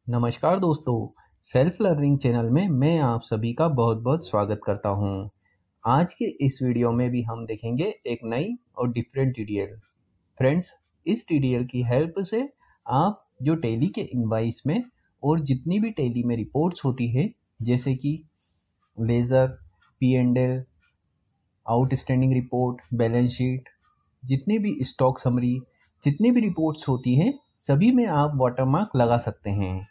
नमस्कार दोस्तों, self learning channel में मैं आप सभी का बहुत बहुत स्वागत करता हूं। आज के इस वीडियो में भी हम देखेंगे एक नई और डिफरेंट ट्यूटोरियल। फ्रेंड्स, इस ट्यूटोरियल की हेल्प से आप जो टैली के इनवॉइस में और जितनी भी टैली में रिपोर्ट्स होती है, जैसे कि laser, P&L, outstanding report, balance sheet, जितनी भी स्टॉक समरी, जितनी भी रिपोर्ट्स होती हैं, सभी में आप वाटरमार्क लगा सकते हैं।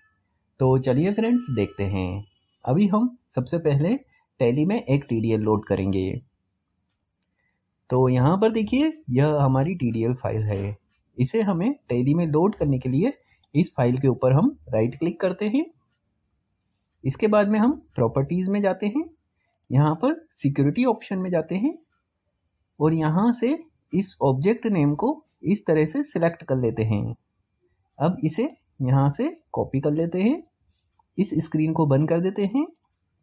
तो चलिए फ्रेंड्स, देखते हैं। अभी हम सबसे पहले टैली में एक TDL लोड करेंगे। तो यहाँ पर देखिए, यह हमारी TDL फाइल है। इसे हमें टैली में लोड करने के लिए इस फाइल के ऊपर हम राइट क्लिक करते हैं। इसके बाद में हम प्रॉपर्टीज़ में जाते हैं, यहाँ पर सिक्योरिटी ऑप्शन में जाते हैं और यहाँ से इस ऑब्जेक्ट नेम को इस तरह से सिलेक्ट कर लेते हैं। अब इसे यहाँ से कॉपी कर लेते हैं, इस स्क्रीन को बंद कर देते हैं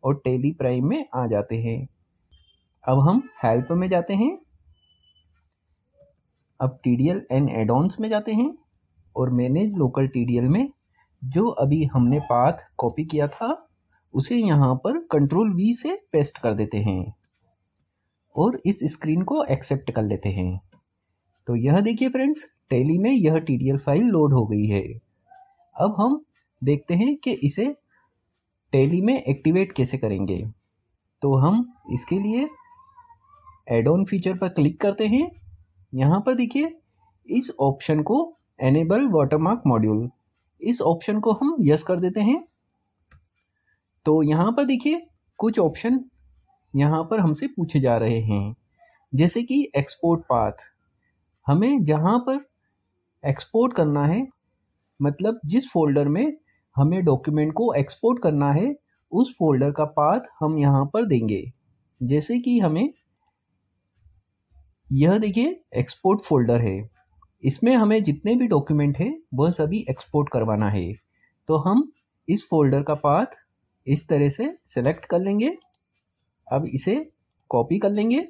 और टैली प्राइम में आ जाते हैं। अब हम हेल्प में जाते हैं, अब TDL एंड एड-ऑन्स में जाते हैं और मैनेज लोकल TDL में जो अभी हमने पाथ कॉपी किया था उसे यहाँ पर कंट्रोल V से पेस्ट कर देते हैं और इस स्क्रीन को एक्सेप्ट कर लेते हैं। तो यह देखिए फ्रेंड्स, टैली में यह TDL फाइल लोड हो गई है। अब हम देखते हैं कि इसे टैली में एक्टिवेट कैसे करेंगे। तो हम इसके लिए एड ऑन फीचर पर क्लिक करते हैं। यहाँ पर देखिए, इस ऑप्शन को एनेबल वाटरमार्क मॉड्यूल, इस ऑप्शन को हम यस कर देते हैं। तो यहाँ पर देखिए, कुछ ऑप्शन यहाँ पर हमसे पूछे जा रहे हैं, जैसे कि एक्सपोर्ट पाथ। हमें जहाँ पर एक्सपोर्ट करना है, मतलब जिस फोल्डर में हमें डॉक्यूमेंट को एक्सपोर्ट करना है, उस फोल्डर का पाथ हम यहाँ पर देंगे। जैसे कि हमें यह देखिए एक्सपोर्ट फोल्डर है, इसमें हमें जितने भी डॉक्यूमेंट है वह सभी एक्सपोर्ट करवाना है। तो हम इस फोल्डर का पाथ इस तरह से सेलेक्ट कर लेंगे। अब इसे कॉपी कर लेंगे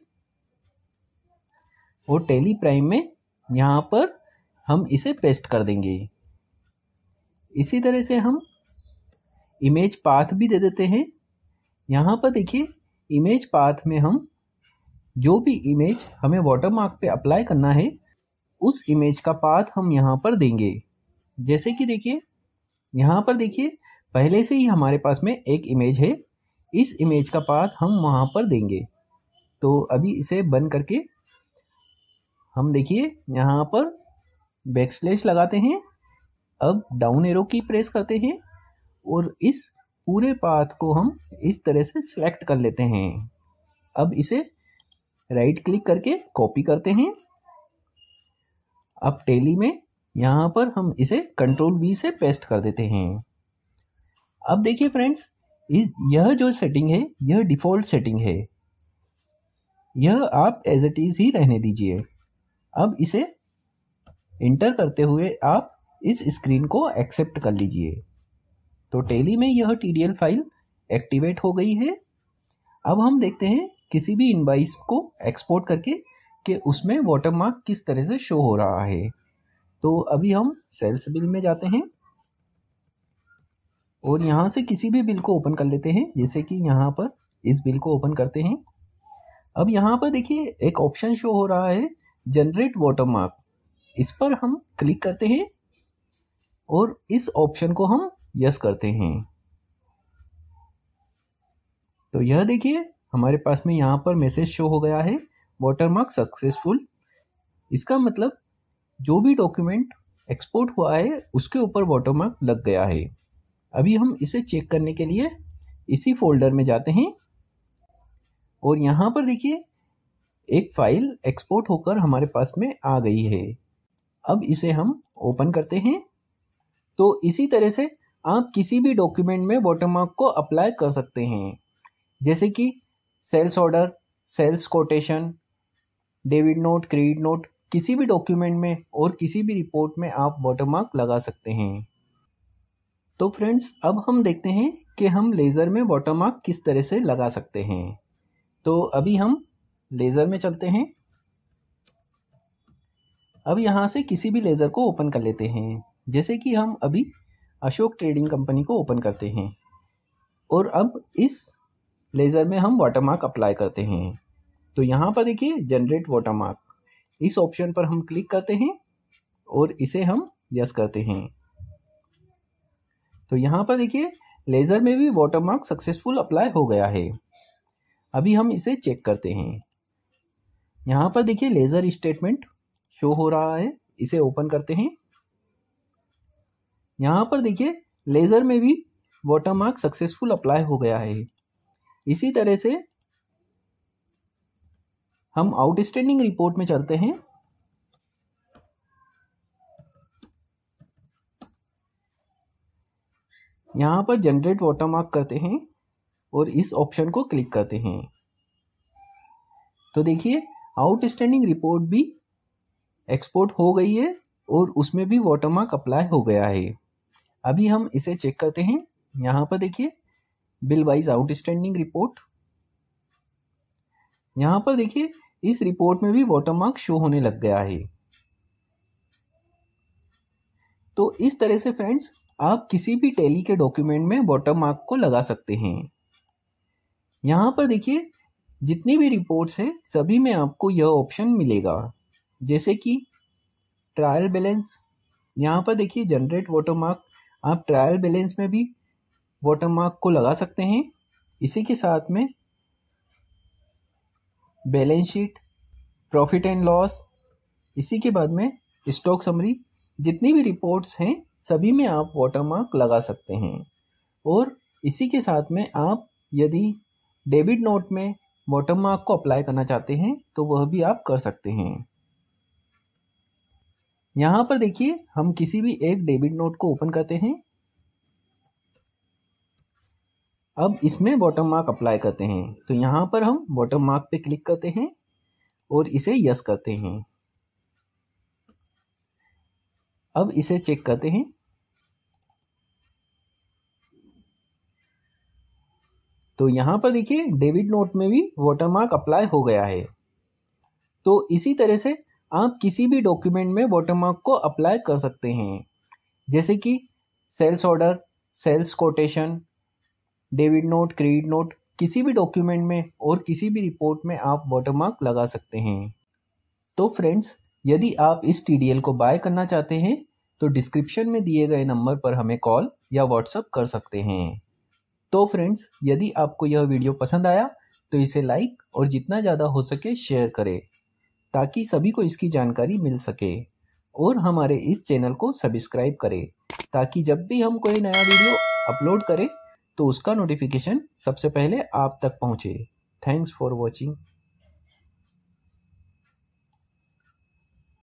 और टैली प्राइम में यहाँ पर हम इसे पेस्ट कर देंगे। इसी तरह से हम इमेज पाथ भी दे देते हैं। यहाँ पर देखिए, इमेज पाथ में हम जो भी इमेज हमें वाटरमार्क पे अप्लाई करना है उस इमेज का पाथ हम यहाँ पर देंगे। जैसे कि देखिए, यहाँ पर देखिए, पहले से ही हमारे पास में एक इमेज है, इस इमेज का पाथ हम वहाँ पर देंगे। तो अभी इसे बंद करके हम देखिए यहाँ पर बैकस्लैश लगाते हैं। अब डाउन एरो की प्रेस करते हैं और इस पूरे पाथ को हम इस तरह से सिलेक्ट कर लेते हैं। अब इसे राइट क्लिक करके कॉपी करते हैं। अब टैली में यहाँ पर हम इसे कंट्रोल V से पेस्ट कर देते हैं। अब देखिए फ्रेंड्स, यह जो सेटिंग है यह डिफ़ॉल्ट सेटिंग है, यह आप एज इट इज़ ही रहने दीजिए। अब इसे इंटर करते हुए आप इस स्क्रीन को एक्सेप्ट कर लीजिए। तो टैली में यह TDL फाइल एक्टिवेट हो गई है। अब हम देखते हैं किसी भी इनवॉइस को एक्सपोर्ट करके कि उसमें वाटरमार्क किस तरह से शो हो रहा है। तो अभी हम सेल्स बिल में जाते हैं और यहाँ से किसी भी बिल को ओपन कर लेते हैं। जैसे कि यहाँ पर इस बिल को ओपन करते हैं। अब यहाँ पर देखिए एक ऑप्शन शो हो रहा है, जनरेट वाटरमार्क। इस पर हम क्लिक करते हैं और इस ऑप्शन को हम यस करते हैं। तो यह देखिए, हमारे पास में यहाँ पर मैसेज शो हो गया है, वाटरमार्क सक्सेसफुल। इसका मतलब जो भी डॉक्यूमेंट एक्सपोर्ट हुआ है उसके ऊपर वाटरमार्क लग गया है। अभी हम इसे चेक करने के लिए इसी फोल्डर में जाते हैं और यहाँ पर देखिए एक फाइल एक्सपोर्ट होकर हमारे पास में आ गई है। अब इसे हम ओपन करते हैं। तो इसी तरह से आप किसी भी डॉक्यूमेंट में वाटरमार्क को अप्लाई कर सकते हैं, जैसे कि sales order, sales quotation, debit note, credit note, किसी भी डॉक्यूमेंट में और किसी भी रिपोर्ट में आप वाटरमार्क लगा सकते हैं। तो फ्रेंड्स, अब हम देखते हैं कि हम लेज़र में वाटरमार्क किस तरह से लगा सकते हैं। तो अभी हम लेज़र में चलते हैं। अब यहाँ से किसी भी लेज़र को ओपन कर लेते हैं। जैसे कि हम अभी अशोक ट्रेडिंग कंपनी को ओपन करते हैं और अब इस लेज़र में हम वाटरमार्क अप्लाई करते हैं। तो यहाँ पर देखिए जनरेट वाटरमार्क, इस ऑप्शन पर हम क्लिक करते हैं और इसे हम यस करते हैं। तो यहाँ पर देखिए लेज़र में भी वाटरमार्क सक्सेसफुल अप्लाई हो गया है। अभी हम इसे चेक करते हैं। यहाँ पर देखिए लेज़र स्टेटमेंट शो हो रहा है, इसे ओपन करते हैं। यहाँ पर देखिए लेज़र में भी वाटरमार्क सक्सेसफुल अप्लाई हो गया है। इसी तरह से हम आउटस्टैंडिंग रिपोर्ट में चलते हैं। यहाँ पर जनरेट वाटरमार्क करते हैं और इस ऑप्शन को क्लिक करते हैं। तो देखिए आउटस्टैंडिंग रिपोर्ट भी एक्सपोर्ट हो गई है और उसमें भी वाटरमार्क अप्लाई हो गया है। अभी हम इसे चेक करते हैं। यहाँ पर देखिए बिल वाइज आउटस्टैंडिंग रिपोर्ट, यहाँ पर देखिए इस रिपोर्ट में भी वाटरमार्क शो होने लग गया है। तो इस तरह से फ्रेंड्स आप किसी भी टैली के डॉक्यूमेंट में वाटरमार्क को लगा सकते हैं। यहाँ पर देखिए जितनी भी रिपोर्ट्स हैं सभी में आपको यह ऑप्शन मिलेगा, जैसे कि ट्रायल बैलेंस। यहाँ पर देखिए जनरेट वाटरमार्क, आप ट्रायल बैलेंस में भी वाटरमार्क को लगा सकते हैं। इसी के साथ में balance sheet, profit and loss, इसी के बाद में स्टॉक समरी, जितनी भी रिपोर्ट्स हैं सभी में आप वाटरमार्क लगा सकते हैं। और इसी के साथ में आप यदि डेबिट नोट में वाटरमार्क को अप्लाई करना चाहते हैं तो वह भी आप कर सकते हैं। यहाँ पर देखिए हम किसी भी एक डेबिट नोट को ओपन करते हैं। अब इसमें वाटरमार्क अप्लाई करते हैं। तो यहाँ पर हम वाटरमार्क पे क्लिक करते हैं और इसे यस करते हैं। अब इसे चेक करते हैं। तो यहाँ पर देखिए डेबिट नोट में भी वाटरमार्क अप्लाई हो गया है। तो इसी तरह से आप किसी भी डॉक्यूमेंट में वाटरमार्क को अप्लाई कर सकते हैं, जैसे कि sales order, sales quotation, debit note, credit note, किसी भी डॉक्यूमेंट में और किसी भी रिपोर्ट में आप वाटरमार्क लगा सकते हैं। तो फ्रेंड्स यदि आप इस TDL को बाय करना चाहते हैं तो डिस्क्रिप्शन में दिए गए नंबर पर हमें कॉल या व्हाट्सएप कर सकते हैं। तो फ्रेंड्स यदि आपको यह वीडियो पसंद आया तो इसे लाइक और जितना ज़्यादा हो सके शेयर करें, ताकि सभी को इसकी जानकारी मिल सके। और हमारे इस चैनल को सब्सक्राइब करें, ताकि जब भी हम कोई नया वीडियो अपलोड करें तो उसका नोटिफिकेशन सबसे पहले आप तक पहुँचे। Thanks for watching.